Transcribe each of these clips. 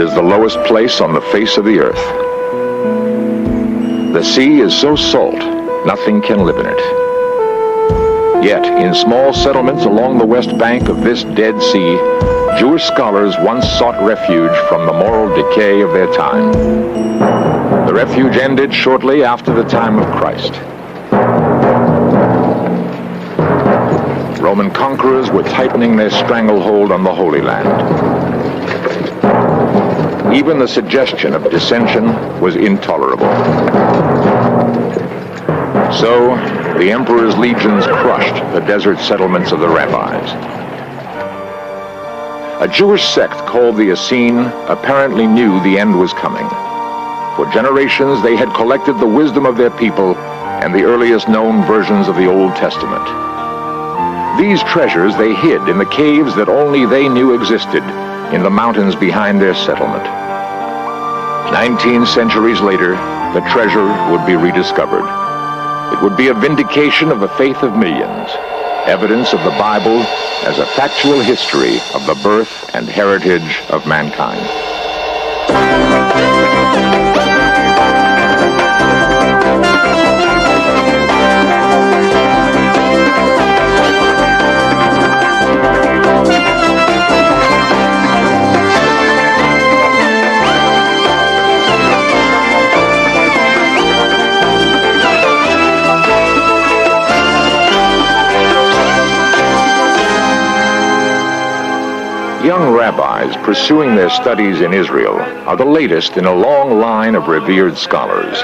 It is the lowest place on the face of the earth. The sea is so salt, nothing can live in it. Yet, in small settlements along the west bank of this Dead Sea, Jewish scholars once sought refuge from the moral decay of their time. The refuge ended shortly after the time of Christ. Roman conquerors were tightening their stranglehold on the Holy Land. Even the suggestion of dissension was intolerable. So, the emperor's legions crushed the desert settlements of the rabbis. A Jewish sect called the Essene apparently knew the end was coming. For generations, they had collected the wisdom of their people and the earliest known versions of the Old Testament. These treasures they hid in the caves that only they knew existed in the mountains behind their settlement. 19 centuries later, the treasure would be rediscovered. It would be a vindication of the faith of millions, evidence of the Bible as a factual history of the birth and heritage of mankind. Young rabbis pursuing their studies in Israel are the latest in a long line of revered scholars.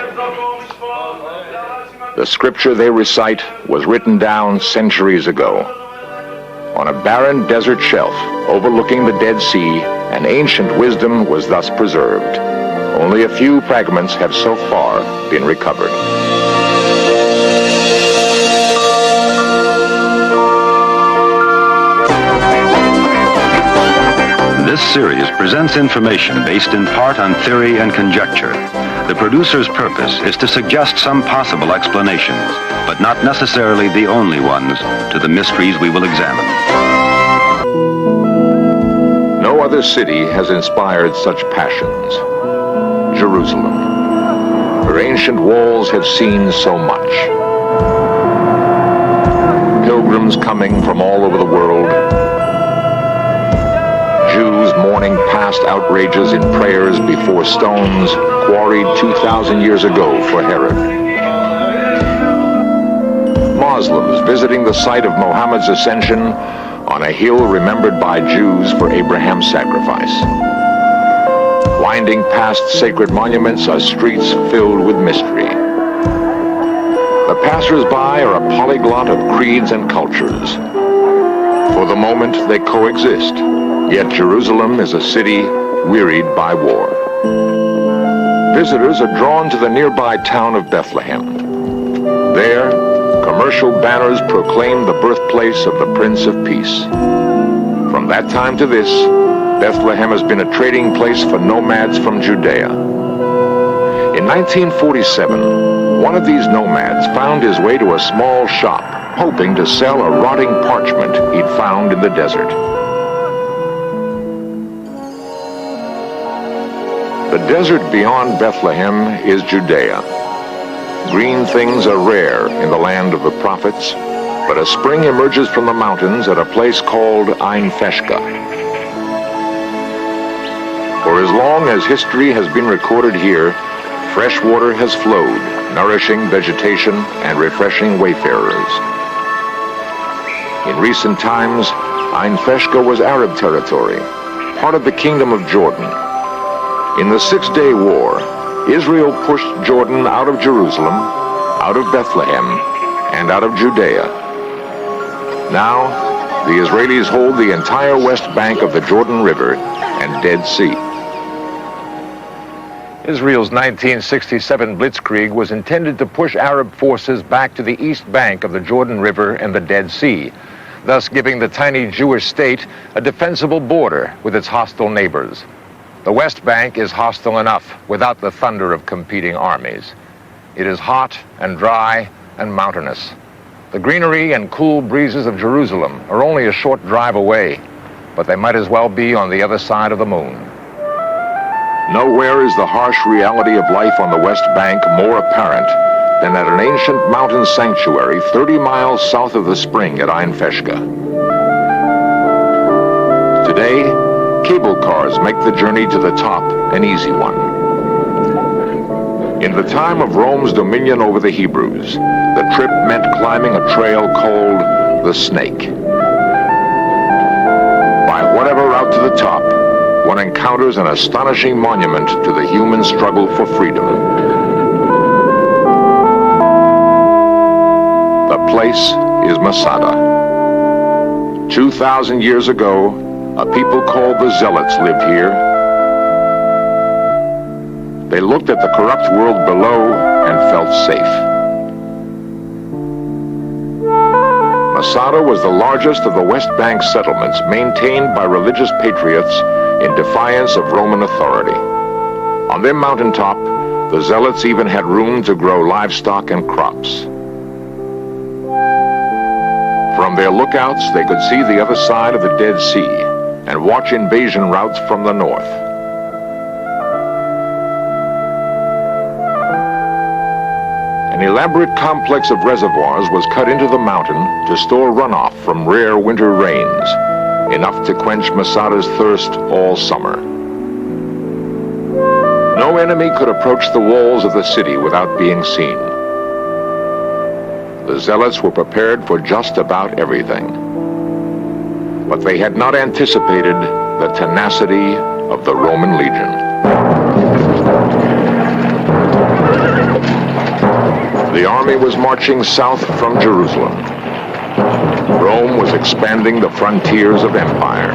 The scripture they recite was written down centuries ago. On a barren desert shelf overlooking the Dead Sea, an ancient wisdom was thus preserved. Only a few fragments have so far been recovered. This series presents information based in part on theory and conjecture. The producer's purpose is to suggest some possible explanations, but not necessarily the only ones, to the mysteries we will examine. No other city has inspired such passions. Jerusalem. Her ancient walls have seen so much. Pilgrims coming from all over the world, Jews mourning past outrages in prayers before stones quarried 2,000 years ago for Herod. Muslims visiting the site of Muhammad's ascension on a hill remembered by Jews for Abraham's sacrifice. Winding past sacred monuments are streets filled with mystery. The passers-by are a polyglot of creeds and cultures. For the moment, they coexist. Yet Jerusalem is a city wearied by war. Visitors are drawn to the nearby town of Bethlehem. There, commercial banners proclaim the birthplace of the Prince of Peace. From that time to this, Bethlehem has been a trading place for nomads from Judea. In 1947, one of these nomads found his way to a small shop, hoping to sell a rotting parchment he'd found in the desert. The desert beyond Bethlehem is Judea. Green things are rare in the land of the prophets, but a spring emerges from the mountains at a place called Ein Feshka. For as long as history has been recorded here, fresh water has flowed, nourishing vegetation and refreshing wayfarers. In recent times, Ein Feshka was Arab territory, part of the Kingdom of Jordan. In the Six-Day War, Israel pushed Jordan out of Jerusalem, out of Bethlehem, and out of Judea. Now, the Israelis hold the entire west bank of the Jordan River and Dead Sea. Israel's 1967 blitzkrieg was intended to push Arab forces back to the east bank of the Jordan River and the Dead Sea, thus giving the tiny Jewish state a defensible border with its hostile neighbors. The West Bank is hostile enough without the thunder of competing armies. It is hot and dry and mountainous. The greenery and cool breezes of Jerusalem are only a short drive away, but they might as well be on the other side of the moon. Nowhere is the harsh reality of life on the West Bank more apparent than at an ancient mountain sanctuary 30 miles south of the spring at Ein Feshka. Today, cable cars make the journey to the top an easy one. In the time of Rome's dominion over the Hebrews, the trip meant climbing a trail called the Snake. By whatever route to the top, one encounters an astonishing monument to the human struggle for freedom. The place is Masada. 2,000 years ago, a people called the Zealots lived here. They looked at the corrupt world below and felt safe. Masada was the largest of the West Bank settlements maintained by religious patriots in defiance of Roman authority. On their mountaintop, the Zealots even had room to grow livestock and crops. From their lookouts, they could see the other side of the Dead Sea and watch invasion routes from the north. An elaborate complex of reservoirs was cut into the mountain to store runoff from rare winter rains, enough to quench Masada's thirst all summer. No enemy could approach the walls of the city without being seen. The Zealots were prepared for just about everything. But they had not anticipated the tenacity of the Roman legion. The army was marching south from Jerusalem. Rome was expanding the frontiers of empire.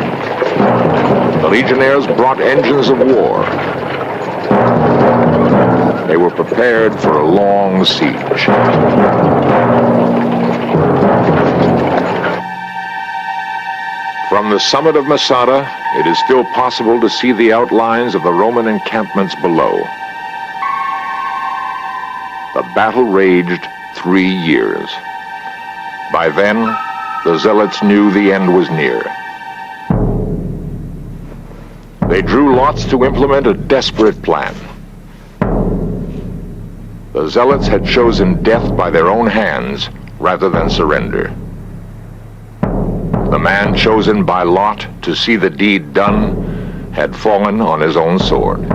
The legionnaires brought engines of war. They were prepared for a long siege. From the summit of Masada, it is still possible to see the outlines of the Roman encampments below. The battle raged 3 years. By then, the Zealots knew the end was near. They drew lots to implement a desperate plan. The Zealots had chosen death by their own hands rather than surrender. The man chosen by lot to see the deed done had fallen on his own sword.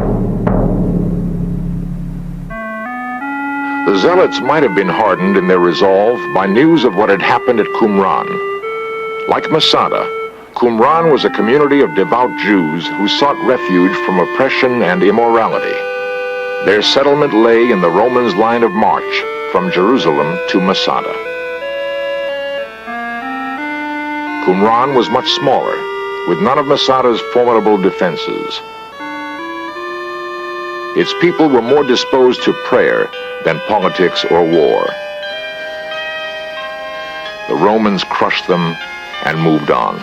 The Zealots might have been hardened in their resolve by news of what had happened at Qumran. Like Masada, Qumran was a community of devout Jews who sought refuge from oppression and immorality. Their settlement lay in the Romans' line of march from Jerusalem to Masada. Qumran was much smaller, with none of Masada's formidable defenses. Its people were more disposed to prayer than politics or war. The Romans crushed them and moved on.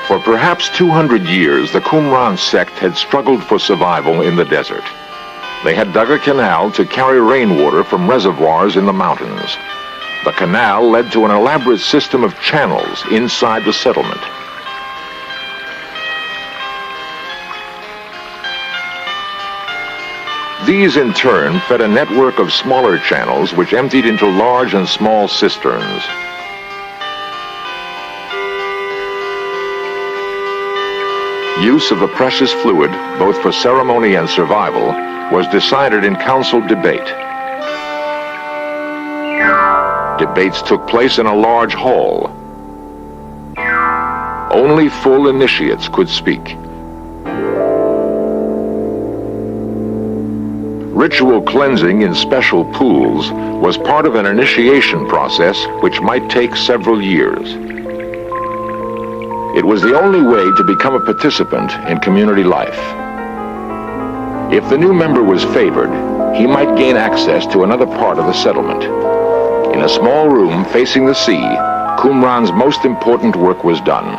For perhaps 200 years, the Qumran sect had struggled for survival in the desert. They had dug a canal to carry rainwater from reservoirs in the mountains. The canal led to an elaborate system of channels inside the settlement. These, in turn, fed a network of smaller channels which emptied into large and small cisterns. Use of the precious fluid, both for ceremony and survival, was decided in council debate. Debates took place in a large hall. Only full initiates could speak. Ritual cleansing in special pools was part of an initiation process which might take several years. It was the only way to become a participant in community life. If the new member was favored, he might gain access to another part of the settlement. In a small room facing the sea, Qumran's most important work was done.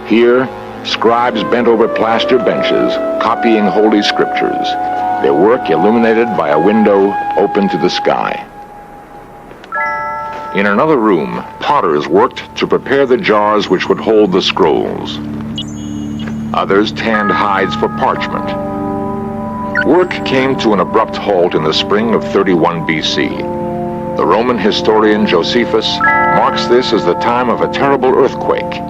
Here, scribes bent over plaster benches, copying holy scriptures, their work illuminated by a window open to the sky. In another room, potters worked to prepare the jars which would hold the scrolls. Others tanned hides for parchment. Work came to an abrupt halt in the spring of 31 BC. The Roman historian Josephus marks this as the time of a terrible earthquake.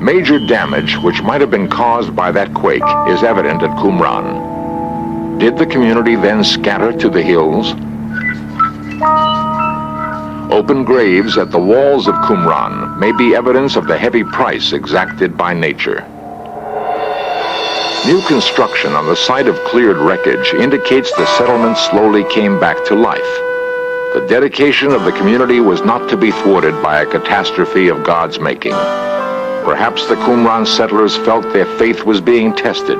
Major damage, which might have been caused by that quake, is evident at Qumran. Did the community then scatter to the hills? Open graves at the walls of Qumran may be evidence of the heavy price exacted by nature. New construction on the site of cleared wreckage indicates the settlement slowly came back to life. The dedication of the community was not to be thwarted by a catastrophe of God's making. Perhaps the Qumran settlers felt their faith was being tested.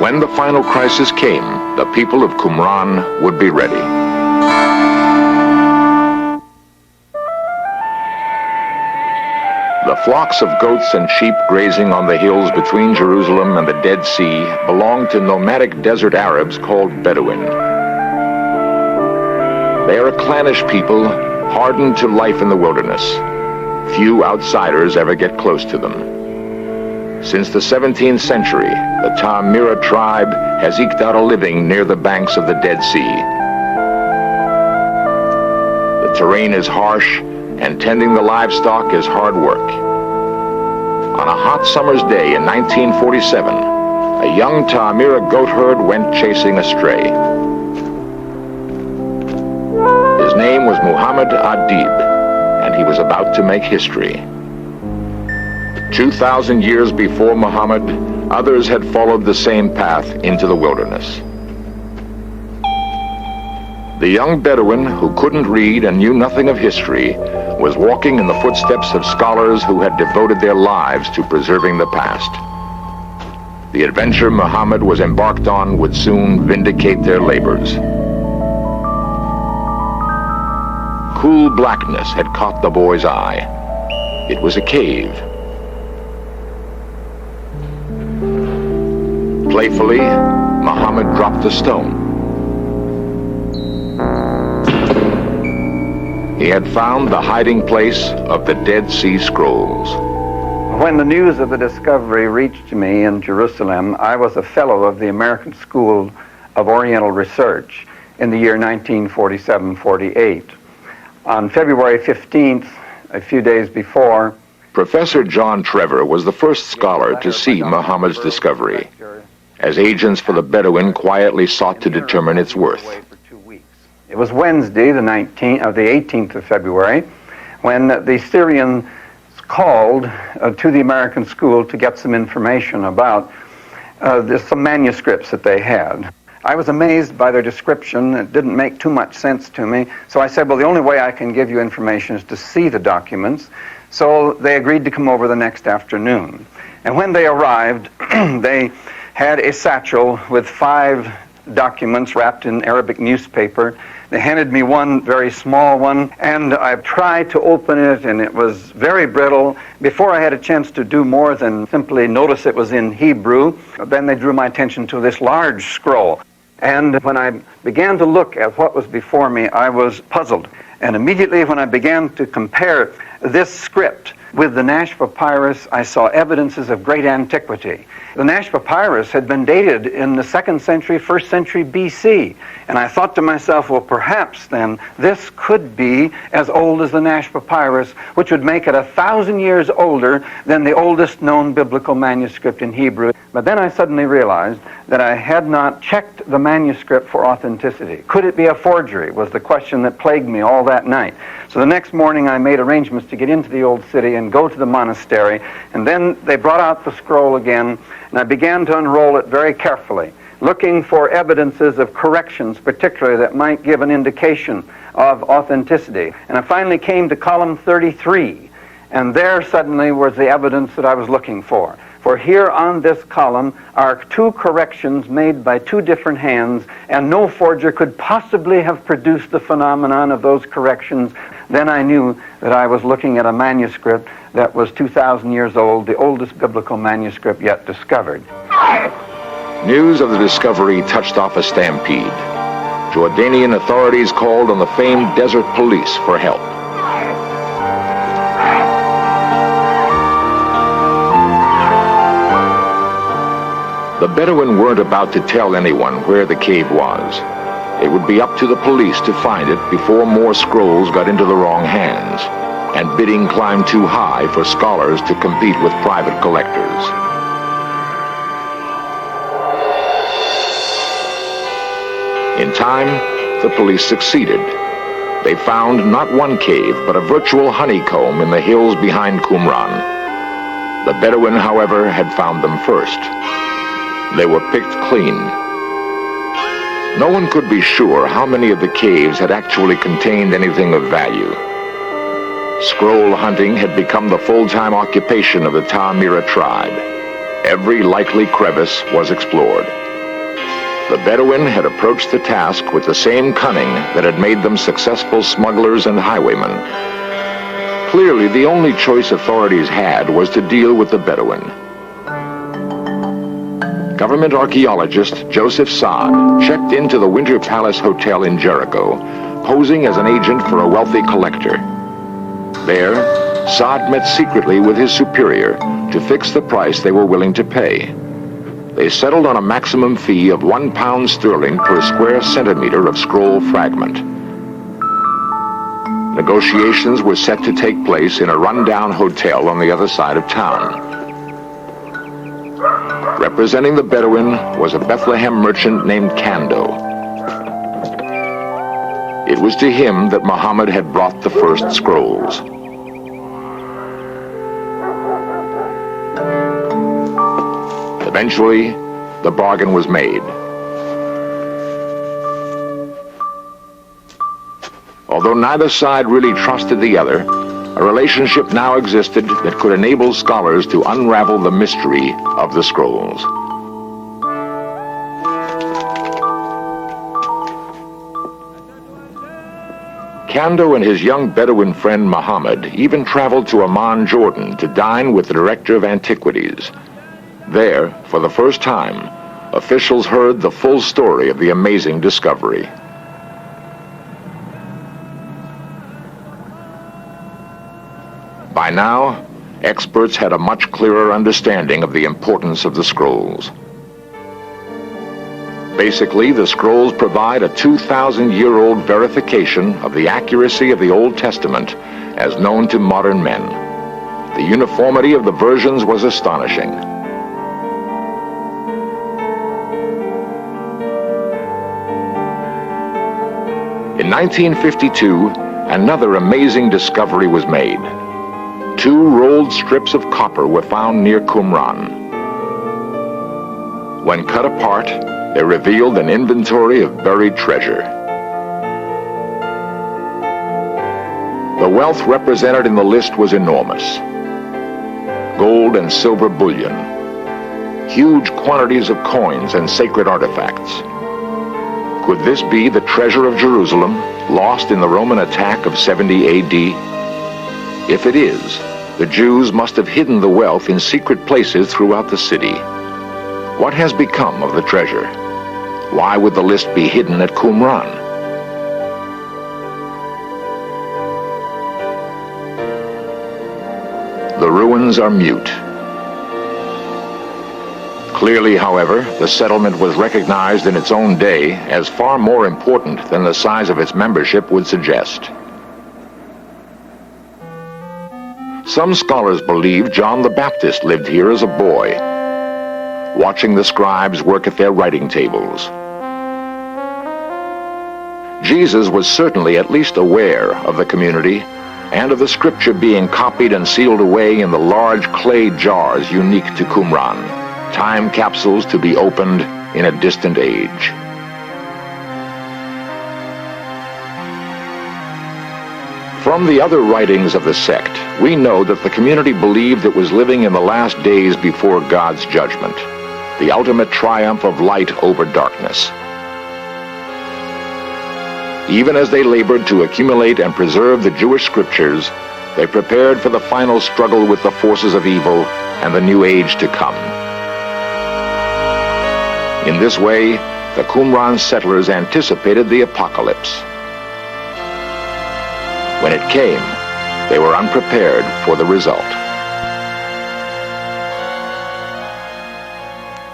When the final crisis came, the people of Qumran would be ready. The flocks of goats and sheep grazing on the hills between Jerusalem and the Dead Sea belonged to nomadic desert Arabs called Bedouin. They are a clannish people, hardened to life in the wilderness. Few outsiders ever get close to them. Since the 17th century, the Ta'amira tribe has eked out a living near the banks of the Dead Sea. The terrain is harsh, and tending the livestock is hard work. On a hot summer's day in 1947, a young Ta'amira goat herd went chasing a stray. His name was Muhammad Adib, and he was about to make history. 2,000 years before Muhammad, others had followed the same path into the wilderness. The young Bedouin, who couldn't read and knew nothing of history, was walking in the footsteps of scholars who had devoted their lives to preserving the past. The adventure Muhammad was embarked on would soon vindicate their labors. Cool blackness had caught the boy's eye. It was a cave. Playfully, Muhammad dropped a stone. He had found the hiding place of the Dead Sea Scrolls. When the news of the discovery reached me in Jerusalem, I was a fellow of the American School of Oriental Research in the year 1947-48. On February 15th, a few days before, Professor John Trevor was the first scholar to see Muhammad's discovery, as agents for the Bedouin quietly sought to determine its worth. It was Wednesday, the 18th of February, when the Syrians called to the American school to get some information about some manuscripts that they had. I was amazed by their description. It didn't make too much sense to me. So I said, well, the only way I can give you information is to see the documents. So they agreed to come over the next afternoon. And when they arrived, they had a satchel with 5 documents wrapped in Arabic newspaper. They handed me one very small one, and I tried to open it, and it was very brittle. Before I had a chance to do more than simply notice it was in Hebrew, then they drew my attention to this large scroll. And when I began to look at what was before me, I was puzzled. And immediately when I began to compare this script with the Nash Papyrus, I saw evidences of great antiquity. The Nash Papyrus had been dated in the 2nd century, 1st century BC. And I thought to myself, well, perhaps then this could be as old as the Nash Papyrus, which would make it 1,000 years older than the oldest known biblical manuscript in Hebrew. But then I suddenly realized that I had not checked the manuscript for authenticity. Could it be a forgery, was the question that plagued me all that night. So the next morning I made arrangements to get into the old city and go to the monastery. And then they brought out the scroll again, and I began to unroll it very carefully, looking for evidences of corrections, particularly that might give an indication of authenticity. And I finally came to column 33, and there suddenly was the evidence that I was looking for. For here on this column are 2 corrections made by 2 different hands, and no forger could possibly have produced the phenomenon of those corrections. Then I knew that I was looking at a manuscript that was 2,000 years old, the oldest biblical manuscript yet discovered. News of the discovery touched off a stampede. Jordanian authorities called on the famed desert police for help. The Bedouin weren't about to tell anyone where the cave was. It would be up to the police to find it before more scrolls got into the wrong hands, and bidding climbed too high for scholars to compete with private collectors. In time, the police succeeded. They found not one cave, but a virtual honeycomb in the hills behind Qumran. The Bedouin, however, had found them first. They were picked clean. No one could be sure how many of the caves had actually contained anything of value. Scroll hunting had become the full-time occupation of the Ta'amira tribe. Every likely crevice was explored. The Bedouin had approached the task with the same cunning that had made them successful smugglers and highwaymen. Clearly, the only choice authorities had was to deal with the Bedouin. Government archaeologist Joseph Saad checked into the Winter Palace Hotel in Jericho, posing as an agent for a wealthy collector. There, Saad met secretly with his superior to fix the price they were willing to pay. They settled on a maximum fee of £1 per square centimeter of scroll fragment. Negotiations were set to take place in a rundown hotel on the other side of town. Representing the Bedouin was a Bethlehem merchant named Kando. It was to him that Muhammad had brought the first scrolls. Eventually, the bargain was made. Although neither side really trusted the other, a relationship now existed that could enable scholars to unravel the mystery of the scrolls. Kando and his young Bedouin friend Muhammad even traveled to Amman, Jordan, to dine with the director of antiquities. There, for the first time, officials heard the full story of the amazing discovery. By now, experts had a much clearer understanding of the importance of the scrolls. Basically, the scrolls provide a 2,000-year-old verification of the accuracy of the Old Testament as known to modern men. The uniformity of the versions was astonishing. In 1952, another amazing discovery was made. 2 rolled strips of copper were found near Qumran. When cut apart, they revealed an inventory of buried treasure. The wealth represented in the list was enormous. Gold and silver bullion, huge quantities of coins and sacred artifacts. Could this be the treasure of Jerusalem, lost in the Roman attack of 70 AD? If it is, the Jews must have hidden the wealth in secret places throughout the city. What has become of the treasure? Why would the list be hidden at Qumran? The ruins are mute. Clearly, however, the settlement was recognized in its own day as far more important than the size of its membership would suggest. Some scholars believe John the Baptist lived here as a boy, watching the scribes work at their writing tables. Jesus was certainly at least aware of the community and of the scripture being copied and sealed away in the large clay jars unique to Qumran, time capsules to be opened in a distant age. From the other writings of the sect, we know that the community believed it was living in the last days before God's judgment, the ultimate triumph of light over darkness. Even as they labored to accumulate and preserve the Jewish scriptures, they prepared for the final struggle with the forces of evil and the new age to come. In this way, the Qumran settlers anticipated the apocalypse. When it came, they were unprepared for the result.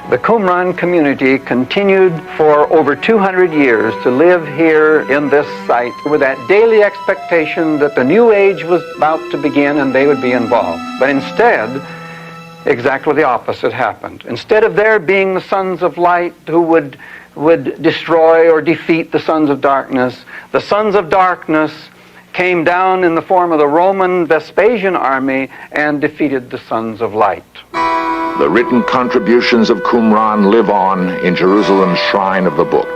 The Qumran community continued for over 200 years to live here in this site with that daily expectation that the new age was about to begin and they would be involved. But instead, exactly the opposite happened. Instead of there being the sons of light who would destroy or defeat the sons of darkness came down in the form of the Roman Vespasian army and defeated the sons of light. The written contributions of Qumran live on in Jerusalem's shrine of the book.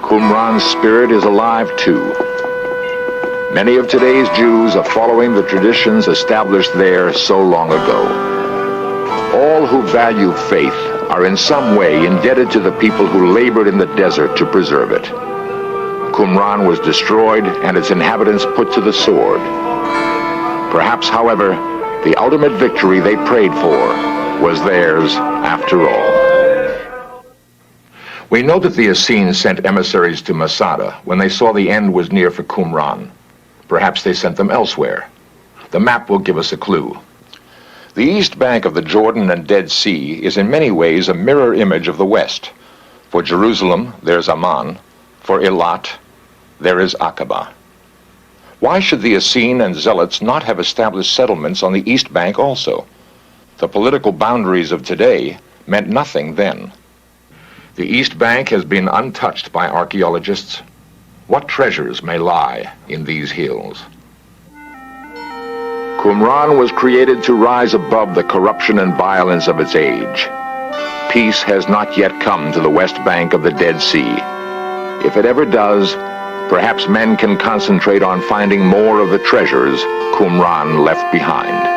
Qumran's spirit is alive too. Many of today's Jews are following the traditions established there so long ago. All who value faith are in some way indebted to the people who labored in the desert to preserve it. Qumran was destroyed and its inhabitants put to the sword. Perhaps, however, the ultimate victory they prayed for was theirs after all. We know that the Essenes sent emissaries to Masada when they saw the end was near for Qumran. Perhaps they sent them elsewhere. The map will give us a clue. The east bank of the Jordan and Dead Sea is in many ways a mirror image of the west. For Jerusalem, there's Amman. For Eilat, there is Aqaba. Why should the Essene and Zealots not have established settlements on the east bank also? The political boundaries of today meant nothing then. The east bank has been untouched by archaeologists. What treasures may lie in these hills? Qumran was created to rise above the corruption and violence of its age. Peace has not yet come to the west bank of the Dead Sea. If it ever does, perhaps men can concentrate on finding more of the treasures Qumran left behind.